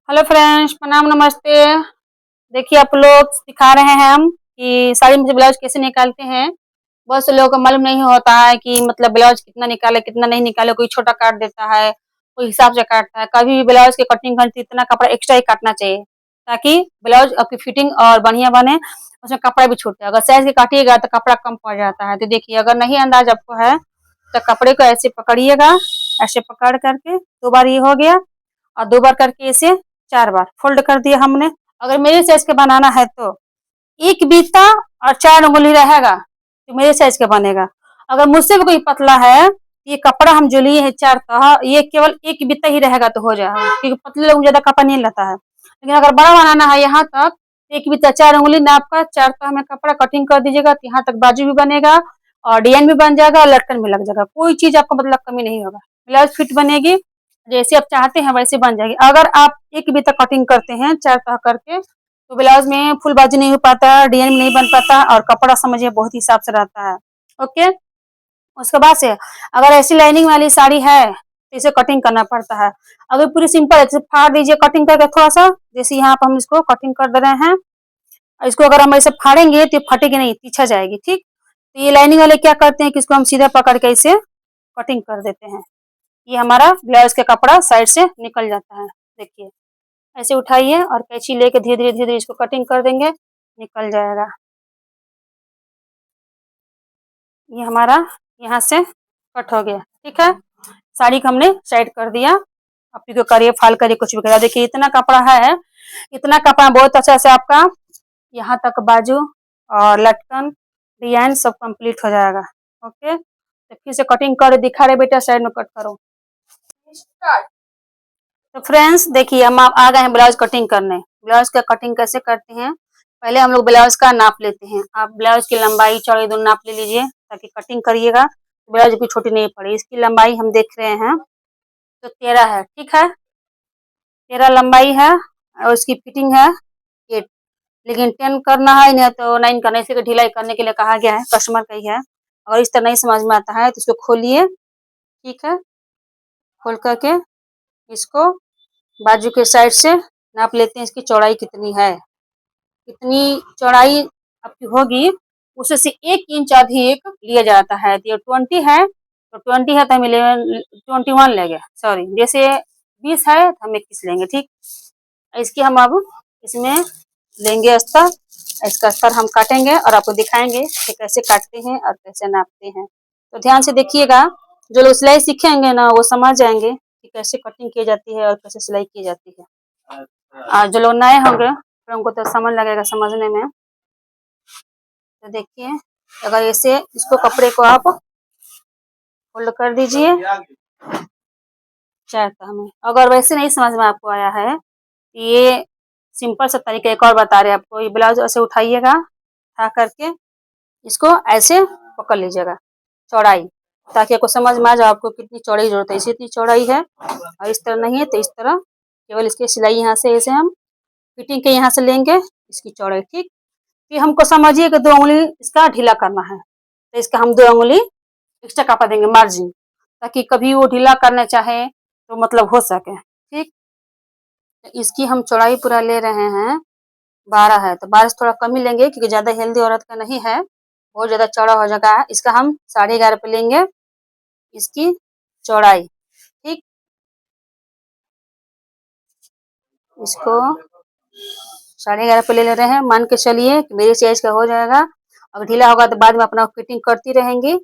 Hello friends, प्रणाम, नमस्ते। देखिए, आप लोग सिखा रहे हैं हम कि साड़ी में से ब्लाउज कैसे निकालते हैं। बहुत से लोगों को मालूम नहीं होता है कि मतलब ब्लाउज कितना निकाले कितना नहीं निकाले। कोई छोटा काट देता है, कोई हिसाब से काटता है। कभी भी ब्लाउज की कटिंग करती इतना कपड़ा एक्स्ट्रा ही काटना चाहिए, ताकि ब्लाउज आपकी फिटिंग और बढ़िया बने, उसमें कपड़ा भी छूटे। अगर साइज के काटिएगा तो कपड़ा कम पड़ जाता है। तो देखिए, अगर नहीं अंदाज आपको है तो कपड़े को ऐसे पकड़िएगा, ऐसे पकड़ करके 2 बार ये हो गया और 2 बार करके इसे 4 बार फोल्ड कर दिया हमने। अगर मेरे साइज के बनाना है तो 1 बीता और 4 उंगली रहेगा तो मेरे साइज का बनेगा। अगर मुझसे भी कोई पतला है, ये कपड़ा हम जो लिए हैं 4 तह, ये केवल 1 बीता ही रहेगा तो हो जाएगा, क्योंकि पतले लोग ज्यादा कपड़ा नहीं लेता है। लेकिन अगर बड़ा बनाना है यहाँ तक, 1 बीता 4 उंगली नाप कर 4 तह में कपड़ा कटिंग कर दीजिएगा तो यहाँ तक बाजू भी बनेगा और डिजाइन भी बन जाएगा और लटकन भी लग जाएगा। कोई चीज आपको मतलब कमी नहीं होगा, ब्लाउज फिट बनेगी, जैसे आप चाहते हैं वैसे बन जाएगी। अगर आप 1 बीता कटिंग करते हैं 4 तह करके, तो ब्लाउज में फुल बाजू नहीं हो पाता, डिजाइन में नहीं बन पाता और कपड़ा समझिए बहुत हिसाब से रहता है। ओके, उसके बाद से अगर ऐसी लाइनिंग वाली साड़ी है तो इसे कटिंग करना पड़ता है। अगर पूरी सिंपल है तो फाड़ दीजिए कटिंग करके थोड़ा सा, जैसे यहाँ पर हम इसको कटिंग कर दे रहे हैं। इसको अगर हम ऐसे फाड़ेंगे तो फटेगी नहीं, पीछा जाएगी। ठीक, तो ये लाइनिंग वाले क्या करते हैं कि इसको हम सीधा पकड़ के इसे कटिंग कर देते हैं। ये हमारा ब्लाउज का कपड़ा साइड से निकल जाता है। देखिए, ऐसे उठाइए और कैंची लेके धीरे धीरे इसको कटिंग कर देंगे, निकल जाएगा। ये हमारा यहाँ से कट हो गया। ठीक है, साड़ी को हमने साइड कर दिया। आप को करिए, फाल करिए, कुछ भी करिए। देखिए, इतना कपड़ा है, इतना कपड़ा बहुत अच्छा से आपका यहाँ तक बाजू और लटकन डिजाइन सब कंप्लीट हो जाएगा। ओके, तो फिर से कटिंग कर दिखा रहे बेटा, साइड में कट करो। तो फ्रेंड्स देखिए, हम आ गए हैं ब्लाउज कटिंग करने। ब्लाउज का कटिंग कैसे करते हैं, पहले हम लोग ब्लाउज का नाप लेते हैं। आप ब्लाउज की लंबाई चौड़ाई दोनों नाप ले लीजिए, ताकि कटिंग करिएगा ब्लाउज भी छोटी नहीं पड़े। इसकी लंबाई हम देख रहे हैं तो 13 है। ठीक है, 13 लंबाई है और उसकी फिटिंग है 8। लेकिन 10 करना है नहीं तो 9 करना है, इसी को ढिलाई करने के लिए कहा गया है, कस्टमर का ही है। अगर इस तरह नहीं समझ में आता है तो इसको खोलिए। ठीक है, खोल करके इसको बाजू के साइड से नाप लेते हैं, इसकी चौड़ाई कितनी है। कितनी चौड़ाई आपकी होगी उससे से 1 इंच अधिक लिया जाता है। तो ये 20 है तो 20 है तो हम 21 लेंगे, सॉरी, जैसे 20 है तो हम 21 लेंगे। ठीक, इसकी हम अब इसमें लेंगे अस्तर। इसका अस्तर हम काटेंगे और आपको दिखाएंगे कि कैसे काटते हैं और कैसे नापते हैं। तो ध्यान से देखिएगा, जो लोग सिलाई सीखेंगे ना वो समझ जाएंगे कि कैसे कटिंग की जाती है और कैसे सिलाई की जाती है। और जो लोग नए होंगे फिर उनको तो समझ लगेगा समझने में। तो देखिए, अगर ऐसे इसको कपड़े को आप फोल्ड कर दीजिए 4 तह में। अगर वैसे नहीं समझ में आपको आया है, ये सिंपल सा तरीका एक और बता रहे हैं आपको। ये ब्लाउज ऐसे उठाइएगा, उठा करके इसको ऐसे पकड़ लीजिएगा चौड़ाई, ताकि आपको समझ में आ जाए आपको कितनी चौड़ाई जरूरत है। इसी इतनी चौड़ाई है और इस तरह नहीं है तो इस तरह, केवल इसकी सिलाई यहाँ से ऐसे हम फिटिंग के यहाँ से लेंगे इसकी चौड़ाई। ठीक, फिर हमको समझिए कि 2 उंगली इसका ढीला करना है, तो इसका हम 2 उंगली एक्स्ट्रा कपड़ा देंगे मार्जिन, ताकि कभी वो ढीला करना चाहे तो मतलब हो सके। ठीक, तो इसकी हम चौड़ाई पूरा ले रहे हैं 12 है, तो 12 से थोड़ा कम ही लेंगे क्योंकि ज़्यादा हेल्दी औरत का नहीं है, बहुत ज़्यादा चौड़ा हो जाएगा। इसका हम 11.5 पे लेंगे इसकी चौड़ाई। ठीक, इसको 11.5 पे ले रहे हैं, मान के चलिए कि मेरे साइज का हो जाएगा। अगर ढीला होगा तो बाद में अपना फिटिंग करती रहेंगी,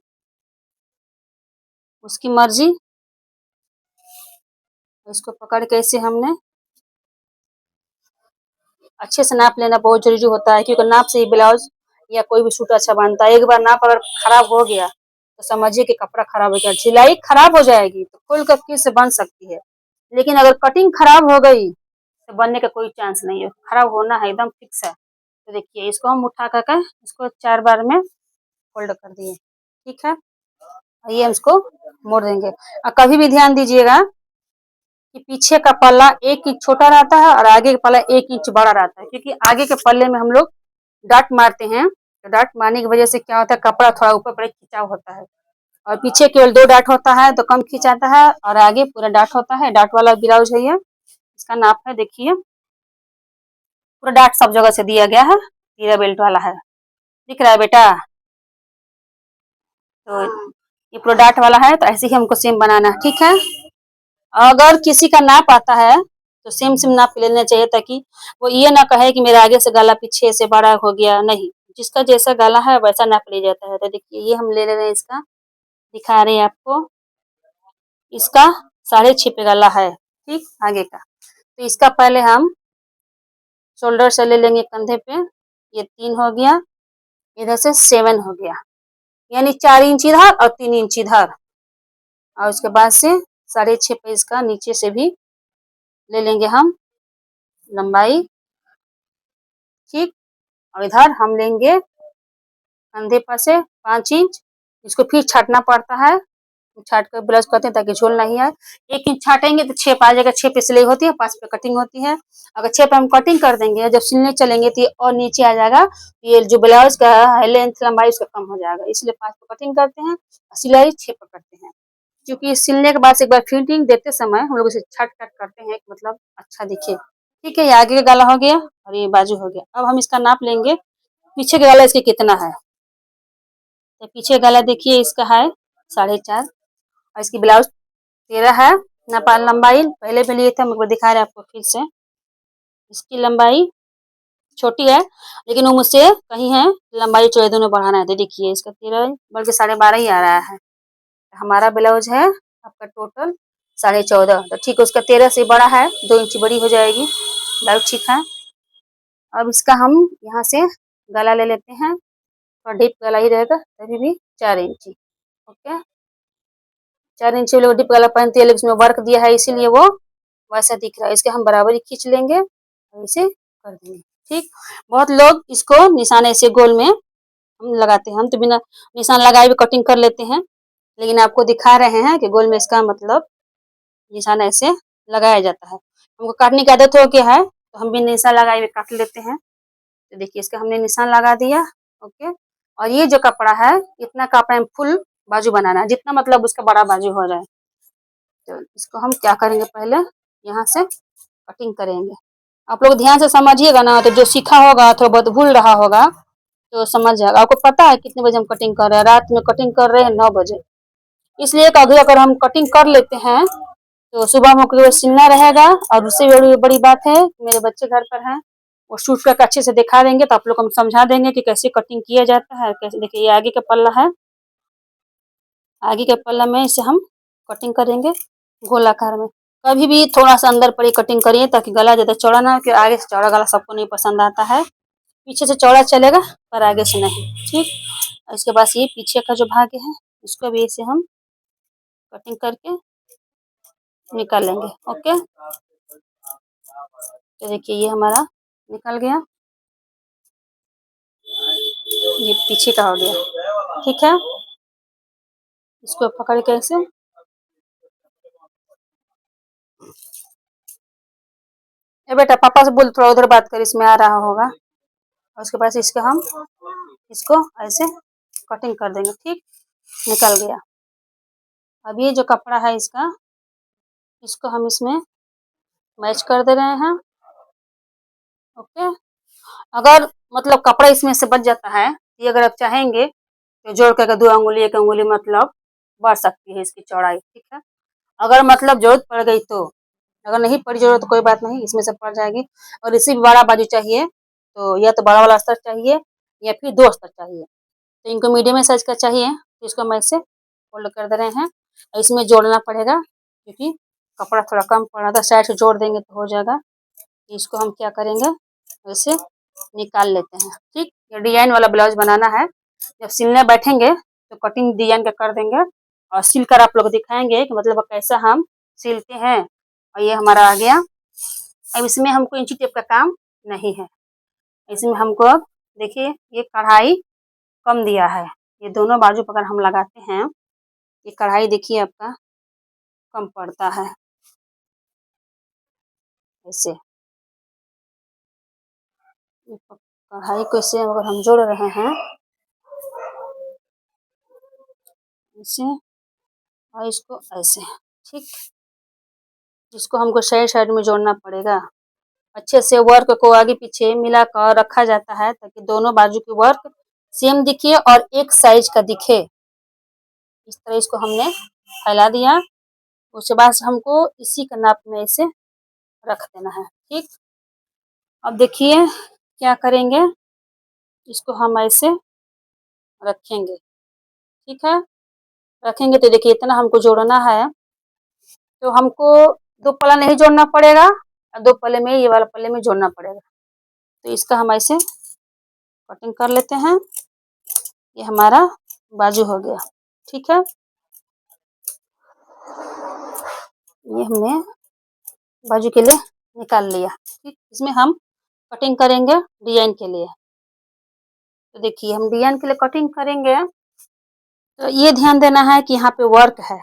उसकी मर्जी। इसको पकड़ के ऐसे हमने अच्छे से नाप लेना बहुत जरूरी होता है, क्योंकि नाप से ही ब्लाउज या कोई भी सूट अच्छा बनता है। एक बार नाप अगर खराब हो गया तो समझिए कि कपड़ा खराब हो गया, सिलाई खराब हो जाएगी तो खोल कर फिर से बन सकती है। लेकिन अगर कटिंग खराब हो गई तो बनने का कोई चांस नहीं है, खराब होना है एकदम फिक्स है। तो देखिए, इसको हम उठा करके इसको 4 बार में फोल्ड कर दिए। ठीक है, ये हम इसको मोड़ देंगे। और कभी भी ध्यान दीजिएगा कि पीछे का पल्ला 1 इंच छोटा रहता है और आगे का पल्ला 1 इंच बड़ा रहता है, क्योंकि आगे के पल्ले में हम लोग डाट मारते हैं। तो डाट मारने की वजह से क्या होता है, कपड़ा थोड़ा ऊपर पर खिंचाव होता है और पीछे केवल 2 डाट होता है तो कम खिंचाता है और आगे पूरा डाट होता है। डाट वाला ब्लाउज है ये। इसका नाप है, देखिए पूरा डार्ट सब जगह से दिया गया है, तीरा बेल्ट वाला है, दिख रहा है बेटा? तो ये पूरा डार्ट वाला है, तो ऐसे ही हमको सेम बनाना है, ठीक है। अगर किसी का नाप आता है तो सेम सेम नाप लेना चाहिए, ताकि वो ये ना कहे कि मेरा आगे से गला पीछे से बड़ा हो गया, नहीं, जिसका जैसा गला है वैसा नाप लिया जाता है। तो देखिए ये हम ले रहे हैं, इसका दिखा रहे हैं आपको, इसका 6.5 पे गला है, ठीक, आगे का। तो इसका पहले हम शोल्डर से ले लेंगे कंधे पे, ये 3 हो गया, इधर से 7 हो गया, यानी 4 इंच इधर और 3 इंच इधर, और उसके बाद से 6.5 पे इसका नीचे से भी ले लेंगे हम लंबाई, ठीक। और इधर हम लेंगे कंधे पर से 5 इंच, इसको फिर छाटना पड़ता है, छाट कर ब्लाउज करते हैं ताकि झोल नहीं आए। 1 इंच छाटेंगे तो 6 पे आ जाएगा, 6 पे सिलाई होती है, 5 पे कटिंग होती है। अगर 6 पे हम कटिंग कर देंगे, जब सिलने चलेंगे तो ये और नीचे आ जाएगा, ये जो ब्लाउज का है लेंथ लंबाई उसका कम हो जाएगा, इसलिए 5 पे कटिंग करते हैं, सिलाई 6 पे करते हैं। क्योंकि सिलने के बाद से एक बार फिटिंग देते समय हम लोग इसे छाट काट करते हैं, मतलब अच्छा दिखे, ठीक है। ये आगे का गला हो गया और ये बाजू हो गया। अब हम इसका नाप लेंगे, पीछे का गला इसके कितना है। तो पीछे गला देखिए इसका है 4.5, और इसकी ब्लाउज 13 है। नापा लंबाई पहले भी लिए थे, हम दिखा रहे हैं आपको फिर से। इसकी लंबाई छोटी है, लेकिन वो मुझसे कहीं है लंबाई चौड़ाई दोनों बढ़ाना है। तो देखिए इसका 13 बल्कि 12.5 ही आ रहा है। हमारा ब्लाउज है आपका टोटल 14.5, तो ठीक है, उसका 13 से बड़ा है, 2 इंच बड़ी हो जाएगी ब्लाउज, ठीक है। अब इसका हम यहाँ से गला ले लेते हैं, और डीप गला ही रहेगा तभी भी 4 इंची, ओके। 4 इंची लोग डीप गला पहनते हैं, लेकिन उसमें वर्क दिया है इसीलिए वो वैसा दिख रहा है। इसके हम बराबर ही खींच लेंगे और इसे कर देंगे, ठीक। बहुत लोग इसको निशान ऐसे गोल में हम लगाते हैं, हम तो बिना निशान लगाए भी कटिंग कर लेते हैं, लेकिन आपको दिखा रहे हैं कि गोल में इसका मतलब निशान ऐसे लगाया जाता है। हमको काटने की आदत हो गया है, तो हम भी निशान लगाए हुए काट लेते हैं। तो देखिए इसका हमने निशान लगा दिया, ओके। और ये जो कपड़ा है, इतना कपड़ा में फुल बाजू बनाना है, जितना मतलब उसका बड़ा बाजू हो जाए। तो इसको हम क्या करेंगे, पहले यहाँ से कटिंग करेंगे। आप लोग ध्यान से समझिएगा ना, तो जो सीखा होगा थोड़ा बहुत भूल रहा होगा तो समझ जाएगा। आपको पता है कितने बजे हम कटिंग कर रहे हैं? रात में कटिंग कर रहे हैं 9 बजे। इसलिए अभी अगर हम कटिंग कर लेते हैं तो सुबह में हमको सिलना रहेगा। और उससे बड़ी बड़ी बात है, मेरे बच्चे घर पर हैं, वो शूट करके अच्छे से दिखा देंगे, तो आप लोग को हम समझा देंगे कि कैसे कटिंग किया जाता है। कैसे, देखिए ये आगे का पल्ला है, आगे के पल्ला में इसे हम कटिंग करेंगे गोलाकार में। कभी भी थोड़ा सा अंदर पर ही कटिंग करिए, ताकि गला ज़्यादा चौड़ा ना हो, क्योंकि आगे से चौड़ा गला सबको नहीं पसंद आता है। पीछे से चौड़ा चलेगा पर आगे से नहीं, ठीक। इसके बाद ये पीछे का जो भाग है, इसको भी इसे हम कटिंग करके निकाल लेंगे, ओके। तो देखिए ये हमारा निकल गया, ये पीछे का हो गया, ठीक है। इसको पकड़ के ऐसे, ए बेटा पापा से बोल, थोड़ा उधर बात कर, इसमें आ रहा होगा। और उसके बाद इसको हम इसको ऐसे कटिंग कर देंगे, ठीक। निकल गया। अब ये जो कपड़ा है इसका, इसको हम इसमें मैच कर दे रहे हैं, ओके। अगर मतलब कपड़ा इसमें से बच जाता है, ये अगर आप चाहेंगे तो जोड़ करके 2 अंगुली 1 अंगुली मतलब बढ़ सकती है इसकी चौड़ाई, ठीक है। अगर मतलब जरूरत पड़ गई तो, अगर नहीं पड़ी जरूरत तो कोई बात नहीं, इसमें से पड़ जाएगी। और इसी भी बड़ा बाजू चाहिए तो या तो बड़ा वाला अस्तर चाहिए या फिर 2 अस्तर चाहिए। तो इनको मीडियम साइज का चाहिए, तो इसको हम ऐसे फोल्ड कर दे रहे हैं। और इसमें जोड़ना पड़ेगा क्योंकि कपड़ा थोड़ा कम पड़ रहा था, साइड से जोड़ देंगे तो हो जाएगा। इसको हम क्या करेंगे, वैसे निकाल लेते हैं, ठीक। ये डिजाइन वाला ब्लाउज बनाना है, जब सिलने बैठेंगे तो कटिंग डिजाइन का कर देंगे, और सिल कर आप लोग दिखाएंगे कि मतलब कैसा हम सिलते हैं। और ये हमारा आ गया। अब इसमें हमको इंची टेप का काम नहीं है, इसमें हमको अब देखिए ये कढ़ाई कम दिया है, ये दोनों बाजू पर अगर हम लगाते हैं, ये कढ़ाई देखिए आपका कम पड़ता है ऐसे। कढ़ाई को इससे अगर हम जोड़ रहे हैं ऐसे, और इसको ऐसे, ठीक। जिसको हमको साइड साइड में जोड़ना पड़ेगा। अच्छे से वर्क को आगे पीछे मिलाकर रखा जाता है ताकि दोनों बाजू की वर्क सेम दिखे और एक साइज का दिखे। इस तरह इसको हमने फैला दिया। उसके बाद हमको इसी का नाप में इसे रख देना है। ठीक, अब देखिए क्या करेंगे, इसको हम ऐसे रखेंगे। ठीक है, रखेंगे तो देखिए इतना हमको जोड़ना है, तो हमको 2 पल्ला नहीं जोड़ना पड़ेगा और 2 पल्ले में ये वाला पल्ले में जोड़ना पड़ेगा। तो इसका हम ऐसे कटिंग कर लेते हैं। ये हमारा बाजू हो गया। ठीक है, ये हमने बाजू के लिए निकाल लिया। ठीक, इसमें हम कटिंग करेंगे डिजाइन के लिए। तो देखिए हम डिजाइन के लिए कटिंग करेंगे, तो ये ध्यान देना है कि यहाँ पे वर्क है,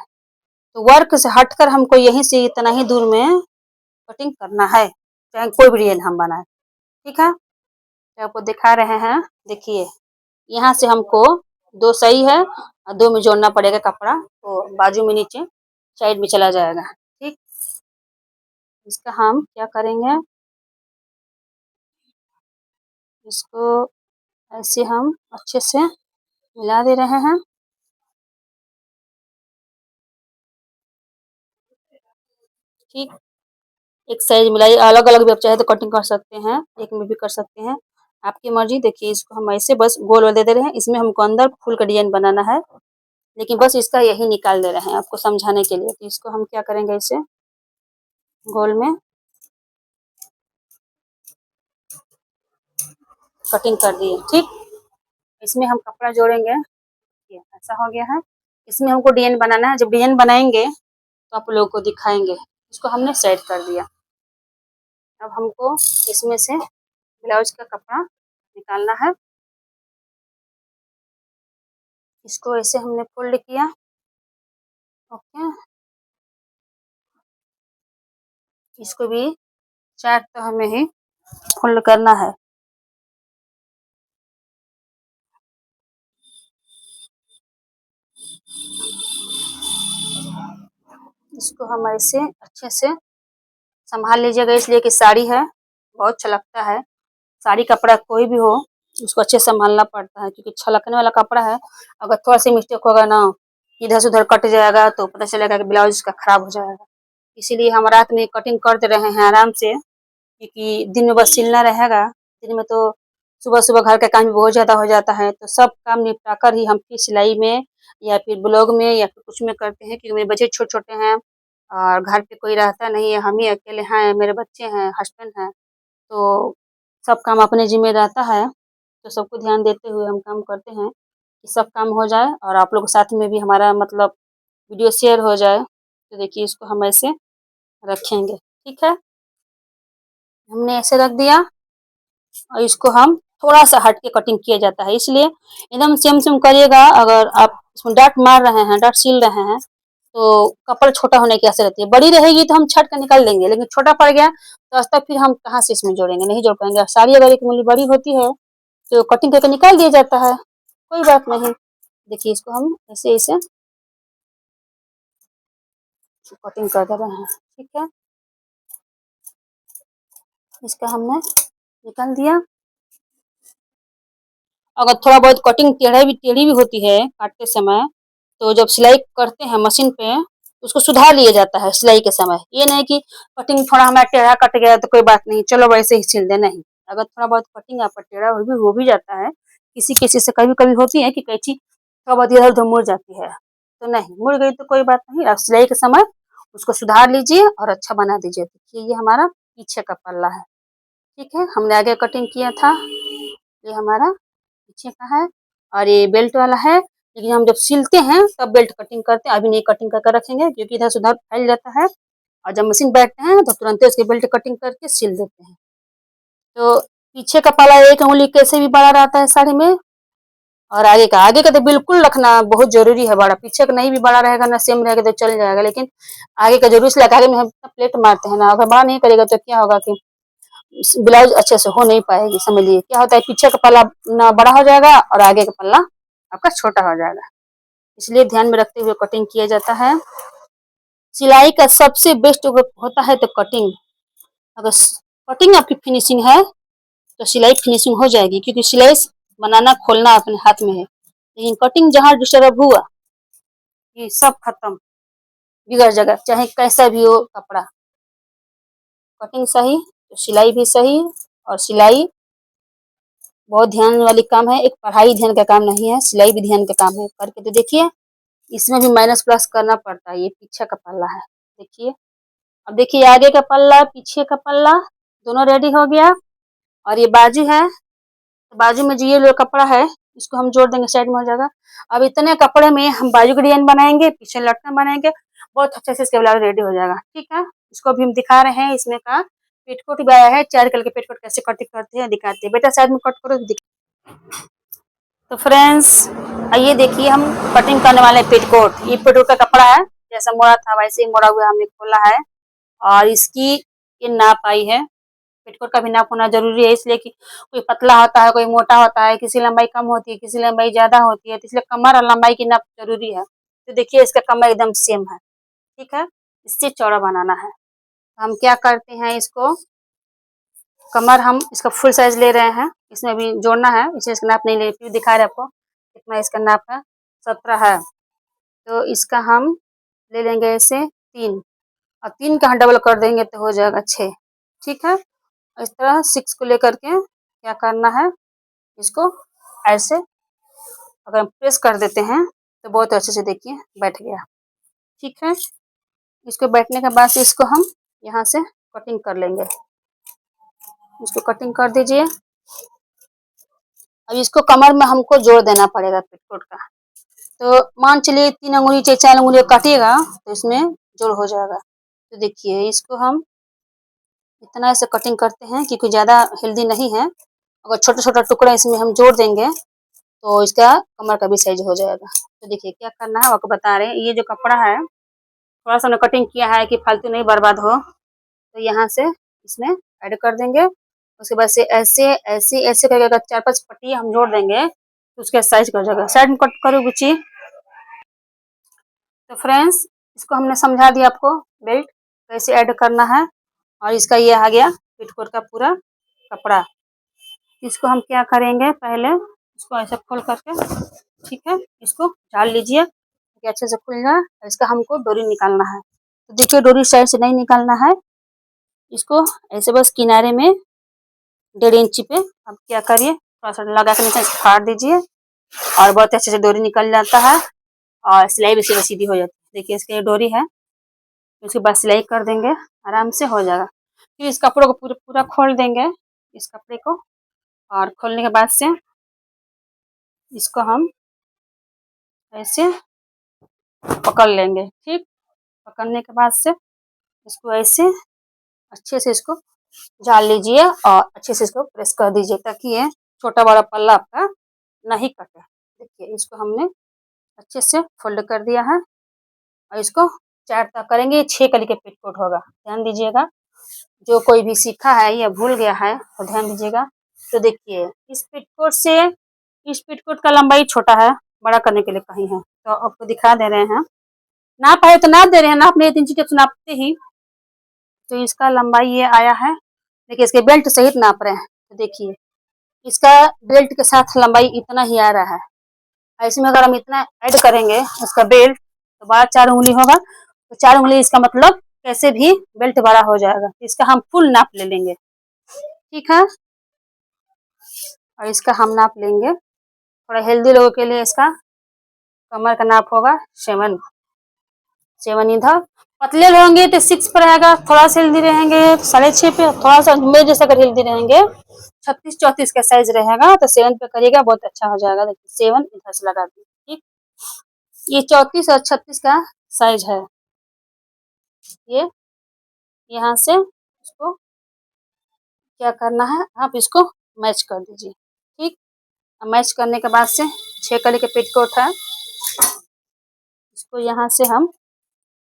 तो वर्क से हटकर हमको यहीं से इतना ही दूर में कटिंग करना है, चाहे कोई भी डिजाइन हम बनाए। ठीक है, तो आपको दिखा रहे हैं। देखिए यहाँ से हमको 2 सही है और 2 में जोड़ना पड़ेगा कपड़ा, तो बाजू में नीचे साइड में चला जाएगा। ठीक, इसका हम क्या करेंगे, इसको ऐसे हम अच्छे से मिला दे रहे हैं। ठीक, एक साइज मिलाइए, अलग अलग भी आप चाहे तो कटिंग कर सकते हैं, एक में भी कर सकते हैं, आपकी मर्जी। देखिए इसको हम ऐसे बस गोल दे रहे हैं, इसमें हमको अंदर फूल का डिजाइन बनाना है, लेकिन बस इसका यही निकाल दे रहे हैं आपको समझाने के लिए। तो इसको हम क्या करेंगे, इसे गोल में कटिंग कर दिए। ठीक, इसमें हम कपड़ा जोड़ेंगे। ये ऐसा हो गया है, इसमें हमको डिजाइन बनाना है। जब डिजाइन बनाएंगे तो आप लोगों को दिखाएंगे। इसको हमने सेट कर दिया। अब हमको इसमें से ब्लाउज का कपड़ा निकालना है। इसको ऐसे हमने फोल्ड किया। ओके, इसको भी 4 तह में ही फोल्ड करना है। इसको हम ऐसे अच्छे से संभाल लीजिएगा, इसलिए कि साड़ी है, बहुत छलकता है। साड़ी कपड़ा कोई भी हो, उसको अच्छे से संभालना पड़ता है, क्योंकि छलकने वाला कपड़ा है। अगर थोड़ा सा मिस्टेक होगा ना, इधर से उधर कट जाएगा तो पता चलेगा कि ब्लाउज का खराब हो जाएगा। इसीलिए हम रात में कटिंग करते रहे हैं आराम से, क्योंकि दिन में बस सिलना रहेगा। दिन में तो सुबह सुबह घर का काम भी बहुत ज़्यादा हो जाता है, तो सब काम निपटा कर ही हम फिर सिलाई में या फिर ब्लाउज में या फिर कुछ में करते हैं, क्योंकि मेरे बच्चे छोटे छोटे हैं और घर पे कोई रहता नहीं है, हम ही अकेले हैं, मेरे बच्चे हैं, हस्बैंड हैं, तो सब काम अपने जिम्मे रहता है। तो सबको ध्यान देते हुए हम काम करते हैं कि सब काम हो जाए और आप लोग के साथ में भी हमारा मतलब वीडियो शेयर हो जाए। तो देखिए इसको हम ऐसे रखेंगे। ठीक है, हमने ऐसे रख दिया और इसको हम थोड़ा सा हट के कटिंग किया जाता है, इसलिए एकदम सेम सेम करिएगा। अगर आप इसमें डाट मार रहे हैं, डाट सिल रहे हैं, तो कपड़ा छोटा होने की आशा रहती है। बड़ी रहेगी तो हम छट कर निकाल देंगे, लेकिन छोटा पड़ गया तो आज तक फिर हम कहाँ से इसमें जोड़ेंगे, नहीं जोड़ पाएंगे। साड़ी अगर एक मूली बड़ी होती है तो कटिंग करके निकाल दिया जाता है, कोई बात नहीं। देखिए इसको हम ऐसे ऐसे कटिंग कर दे रहे हैं। ठीक है, इसका हमने निकाल दिया। अगर थोड़ा बहुत कटिंग टेढ़ी भी होती है काटते समय, तो जब सिलाई करते हैं मशीन पे, उसको सुधार लिया जाता है सिलाई के समय। ये नहीं कि कटिंग थोड़ा हमारा टेढ़ा कट गया तो कोई बात नहीं, चलो वैसे ही सिल दे, नहीं। अगर थोड़ा बहुत कटिंग आपका टेढ़ा हो भी जाता है, किसी किसी से कभी कभी होती है कि कैंची थोड़ा बहुत इधर उधर मुड़ जाती है, तो नहीं मुड़ गई तो कोई बात नहीं, आप सिलाई के समय उसको सुधार लीजिए और अच्छा बना दीजिए। देखिए ये हमारा पीछे का पल्ला है। ठीक है, हमने आगे कटिंग किया था, ये हमारा पीछे का है और ये बेल्ट वाला है। लेकिन हम जब सिलते हैं तब बेल्ट कटिंग करते हैं, अभी नहीं कटिंग करके रखेंगे, क्योंकि इधर से उधर फैल जाता है और जब मशीन बैठते हैं तो तुरंत उसके बेल्ट कटिंग करके सिल देते हैं। तो पीछे का पल्ला 1 उंगली कैसे भी बड़ा रहता है साड़ी में, और आगे का तो बिल्कुल रखना बहुत जरूरी है बड़ा। पीछे का नहीं भी बड़ा रहेगा ना, सेम रहेगा तो चल जाएगा, लेकिन आगे का जरूर, इसलिए आगे में हम प्लेट मारते हैं ना। अगर बड़ा नहीं करेगा तो क्या होगा कि ब्लाउज अच्छे से हो नहीं पाएगी। समझ लीजिए क्या होता है, पीछे का पल्ला ना बड़ा हो जाएगा और आगे का पल्ला आपका छोटा हो जाएगा, इसलिए ध्यान में रखते हुए कटिंग किया जाता है। सिलाई का सबसे बेस्ट होता है तो कटिंग। अगर कटिंग आपकी फिनिशिंग है तो सिलाई फिनिशिंग हो जाएगी, क्योंकि सिलाई बनाना खोलना अपने हाथ में है। लेकिन कटिंग जहाँ डिस्टर्ब हुआ, ये सब खत्म, बिगड़ जाएगा, चाहे कैसा भी हो कपड़ा। कटिंग सही तो सिलाई भी सही। और सिलाई बहुत ध्यान वाली काम है, एक पढ़ाई ध्यान का काम नहीं है, सिलाई भी ध्यान का काम है। करके तो देखिए, इसमें भी माइनस प्लस करना पड़ता है। ये पीछे का पल्ला है, देखिए। अब देखिए आगे का पल्ला, पीछे का पल्ला, दोनों रेडी हो गया। और ये बाजू है, तो बाजू में जो ये जो कपड़ा है, इसको हम जोड़ देंगे, साइड में हो जाएगा। अब इतने कपड़े में हम बाजू का डिजाइन बनाएंगे, पीछे लटकन बनाएंगे, बहुत अच्छे से इसका ब्लाउज रेडी हो जाएगा। ठीक है, इसको भी हम दिखा रहे हैं। इसमें का पेटीकोट भी आया है, 4 कलर के पेटीकोट कैसे कटिंग करते हैं दिखाते हैं। बेटा साइड में कट करो। तो फ्रेंड्स, आइए देखिए, हम कटिंग करने वाले पेटीकोट। ये पेटीकोट का कपड़ा है, जैसा मोड़ा था वैसे ही मोड़ा हुआ हमने खोला है। और इसकी ये नाप आई है। पेटीकोट का भी नाप होना जरूरी है, इसलिए कि कोई पतला होता है, कोई मोटा होता है, किसी लंबाई कम होती है, किसी लंबाई ज्यादा होती है, तो इसलिए कमर और लंबाई की नाप जरूरी है। तो देखिए इसका कमर एकदम सेम है। ठीक है, इससे चौड़ा बनाना है। हम क्या करते हैं, इसको कमर हम इसका फुल साइज ले रहे हैं, इसमें भी जोड़ना है, इसे इसका नाप नहीं ले, फिर दिखा रहे आपको कितना इसका नाप है। 17 है, तो इसका हम ले लेंगे ऐसे 3, और 3 का हम डबल कर देंगे तो हो जाएगा 6। ठीक है, इस तरह 6 को लेकर के क्या करना है, इसको ऐसे अगर हम प्रेस कर देते हैं तो बहुत अच्छे से देखिए बैठ गया। ठीक है, इसको बैठने के बाद से इसको हम यहाँ से कटिंग कर लेंगे। इसको कटिंग कर दीजिए। अब इसको कमर में हमको जोड़ देना पड़ेगा पेटीकोट का। तो मान चलिए 3 अंगुली चाहे 4 अंगुली काटिएगा तो इसमें जोड़ हो जाएगा। तो देखिए इसको हम इतना ऐसे कटिंग करते हैं, क्योंकि ज़्यादा हेल्दी नहीं है। अगर छोटा-छोटा टुकड़ा इसमें हम जोड़ देंगे तो इसका कमर का भी साइज हो जाएगा। तो देखिए क्या करना है, आपको बता रहे हैं। ये जो कपड़ा है, थोड़ा सा हमने कटिंग किया है कि फालतू नहीं बर्बाद हो, तो यहाँ से इसमें ऐड कर देंगे। उसके बाद से ऐसे ऐसे ऐसे करके अगर 4-5 पट्टी हम जोड़ देंगे तो उसका साइज कर जाएगा। साइड में कट करो गुची। तो फ्रेंड्स, इसको हमने समझा दिया आपको, बेल्ट कैसे ऐड करना है। और इसका ये आ गया पेटीकोट का पूरा कपड़ा। इसको हम क्या करेंगे, पहले इसको ऐसे खोल करके, ठीक है, इसको झाड़ लीजिए कि अच्छे से खुल जाए। इसका हमको डोरी निकालना है। तो देखिए डोरी साइड से नहीं निकालना है, इसको ऐसे बस किनारे में 1.5 इंची पे अब क्या करिए, थोड़ा सा लगा के नीचे फाड़ दीजिए, और बहुत अच्छे से डोरी निकल जाता है और सिलाई भी सीधी हो जाती है। देखिए इसकी डोरी है, उसके बाद सिलाई कर देंगे, आराम से हो जाएगा। फिर इस कपड़े को पूरा पूरा खोल देंगे, इस कपड़े को। और खोलने के बाद से इसको हम ऐसे पकड़ लेंगे। ठीक, पकड़ने के बाद से इसको ऐसे अच्छे से इसको झाड़ लीजिए और अच्छे से इसको प्रेस कर दीजिए, ताकि ये छोटा बड़ा पल्ला आपका नहीं कटे। देखिए इसको हमने अच्छे से फोल्ड कर दिया है, और इसको 4 तक करेंगे। 6 कली के पेटीकोट होगा, ध्यान दीजिएगा। जो कोई भी सीखा है या भूल गया है तो ध्यान दीजिएगा। तो देखिए इस पेटीकोट से इस पेटीकोट का लंबाई छोटा है, बड़ा करने के लिए कहीं है, तो आपको दिखा दे रहे हैं। नाप है तो नाप दे रहे हैं, नाप नहीं 3 इंची टेप से नापते ही। तो इसका लंबाई ये आया है। देखिए इसके बेल्ट सहित नाप रहे हैं, तो देखिए इसका बेल्ट के साथ लंबाई इतना ही आ रहा है। ऐसे में अगर हम इतना ऐड करेंगे इसका बेल्ट, तो बाहर 4 उंगली होगा, तो 4 उंगली इसका मतलब कैसे भी बेल्ट बड़ा हो जाएगा। इसका हम फुल नाप ले लेंगे। ठीक है, और इसका हम नाप लेंगे। थोड़ा हेल्दी लोगों के लिए इसका कमर का नाप होगा 7 इधर। पतले रहेंगे तो 6 पर रहेगा, थोड़ा सा हेल्दी रहेंगे तो 6.5 पे, थोड़ा सा मेरे जैसा अगर हेल्दी रहेंगे 36-34 का साइज रहेगा तो 7 पे करिएगा, बहुत अच्छा हो जाएगा। देखिए 7 इधर से लगा दी। ठीक, ये 34 और 36 का साइज है। ये यहाँ से इसको क्या करना है, आप इसको मैच कर दीजिए। ठीक, मैच करने के बाद से 6 कली के पेटीकोट है, इसको यहाँ से हम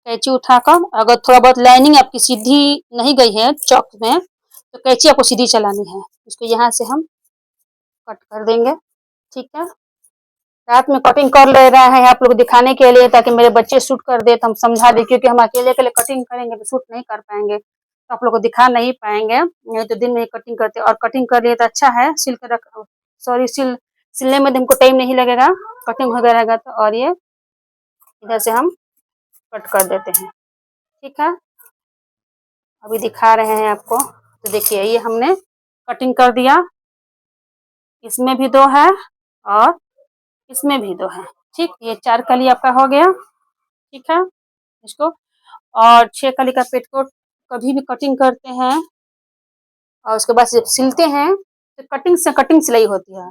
कैंची उठाकर, अगर थोड़ा बहुत लाइनिंग आपकी सीधी नहीं गई है चौक में, तो कैंची आपको सीधी चलानी है। इसको यहाँ से हम कट कर देंगे। ठीक है, रात में कटिंग कर ले रहे हैं आप लोग दिखाने के लिए, ताकि मेरे बच्चे शूट कर दे तो हम समझा दें, क्योंकि हम अकेले अकेले कटिंग करेंगे तो शूट नहीं कर पाएंगे, तो आप लोग को दिखा नहीं पाएंगे। नहीं तो दिन में कटिंग करते, और कटिंग कर लिए तो अच्छा है, सिल के रख, सॉरी सिलने में हमको टाइम नहीं लगेगा, कटिंग वगैरह रहेगा तो। और ये इधर से हम कट कर देते हैं, ठीक है। अभी दिखा रहे हैं आपको, तो देखिए ये हमने कटिंग कर दिया, इसमें भी 2 है और इसमें भी 2 है, ठीक। ये 4 कली आपका हो गया, ठीक है। इसको और 6 कली का पेटीकोट कभी भी कटिंग करते हैं और उसके बाद जब सिलते हैं तो कटिंग सिलाई होती है।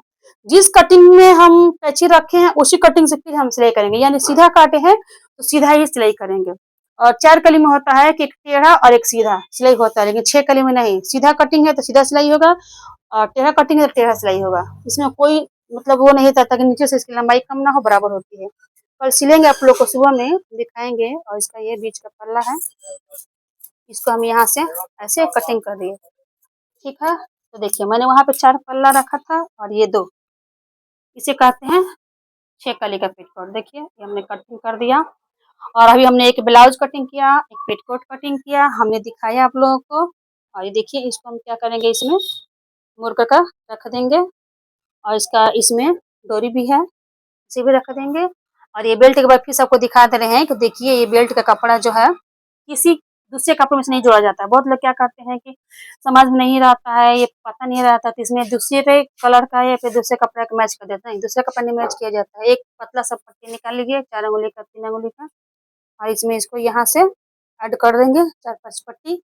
जिस कटिंग में हम कैंची रखे हैं उसी कटिंग से फिर हम सिलाई करेंगे, यानी सीधा काटे हैं तो सीधा ही सिलाई करेंगे। और 4 कली में होता है कि एक टेढ़ा और एक सीधा सिलाई होता है, लेकिन 6 कली में नहीं, सीधा कटिंग है तो सीधा सिलाई होगा और टेढ़ा कटिंग है तो टेढ़ा सिलाई होगा। इसमें कोई मतलब वो नहीं रहता कि नीचे से इसकी लंबाई कम ना हो, बराबर होती है। कल सिलेंगे, आप लोग को सुबह में दिखाएंगे। और इसका ये बीच का पल्ला है, इसको हम यहाँ से ऐसे कटिंग कर दिए, ठीक है। तो देखिए मैंने वहाँ पे 4 पल्ला रखा था और ये 2, इसे कहते हैं 6 कली का पेटीकोट। देखिए ये हमने कटिंग कर दिया। और अभी हमने एक ब्लाउज कटिंग किया, एक पेटीकोट कटिंग किया, हमने दिखाया आप लोगों को। और ये देखिए इसको हम क्या करेंगे, इसमें मोड़ कर रख देंगे और इसका इसमें डोरी भी है, इसे भी रख देंगे। और ये बेल्ट के बाद फिर सबको दिखा दे रहे हैं कि देखिए ये बेल्ट का कपड़ा जो है किसी दूसरे कपड़े में से नहीं जोड़ा जाता है। बहुत लोग क्या करते हैं कि समझ में नहीं रहता है, ये पता नहीं रहता, तो इसमें दूसरे कलर का या फिर दूसरे कपड़ा का मैच कर देते हैं, दूसरे कपड़े में मैच किया जाता है। एक पतला सा पट्टी निकाल लीजिए, 4 अंगुली का, 3 अंगुली का, और इसमें इसको यहाँ से ऐड कर देंगे 4-5 पट्टी।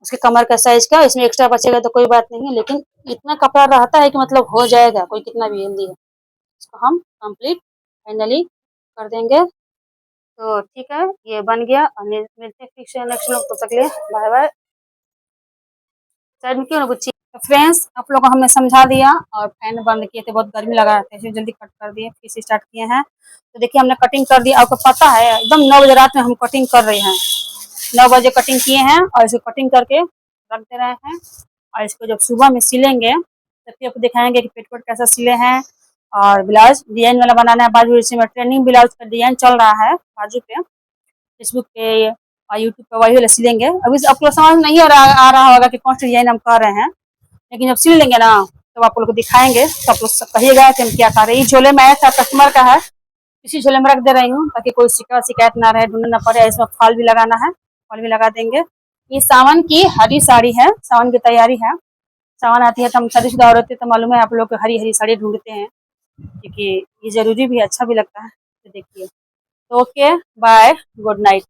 उसके कमर का साइज का इसमें एक्स्ट्रा बचेगा तो कोई बात नहीं है, लेकिन इतना कपड़ा रहता है कि मतलब हो जाएगा, कोई कितना भी हेल्दी है। इसको हम कंप्लीट फाइनली कर देंगे। तो ठीक है, ये बन गया और मिलते हैं फिर से नेक्स्ट लोग, तब तक के लिए बाय बाय। साइड में क्यों ना बुच्ची। तो फ्रेंड्स आप लोगों को हमने समझा दिया और फैन बंद किए थे, बहुत गर्मी लगा रहा था, इसलिए जल्दी कट कर दिए, फिर से स्टार्ट किए हैं। तो देखिए हमने कटिंग कर दिया, आपको पता है एकदम 9 बजे रात में हम कटिंग कर रहे हैं, 9 बजे कटिंग किए हैं और इसको कटिंग करके रख दे रहे हैं। और इसको जब सुबह में सिलेंगे तो फिर आपको दिखाएंगे कि पेटीकोट कैसा सिले हैं। और ब्लाउज डिजाइन वाला बनाना है, बाजू इसी में ट्रेंडिंग ब्लाउज का डिजाइन चल रहा है बाजू पे, फेसबुक पे और यूट्यूब पे, वही वाला सिलेंगे। अभी आपको समझ नहीं आ रहा होगा कि कौन सा डिजाइन हम कर रहे हैं, लेकिन जब सिल लेंगे ना तो आप लोग को दिखाएंगे, तो आप लोग कहिएगा कि हम क्या कर रहे हैं। ये झोले में आया था, कस्टमर का है, इसी झोले में रख दे रही हूँ ताकि कोई शिकायत ना रहे, ढूंढना ना पड़े। इसमें फॉल भी लगाना है, फॉल भी लगा देंगे। ये सावन की हरी साड़ी है, सावन की तैयारी है। सावन आती है तो हम शादीशुदा औरतें तो मालूम है आप लोग को हरी हरी साड़ी ढूंढते हैं, क्योंकि ये जरूरी भी, अच्छा भी लगता है। तो देखिए, ओके बाय, गुड नाइट।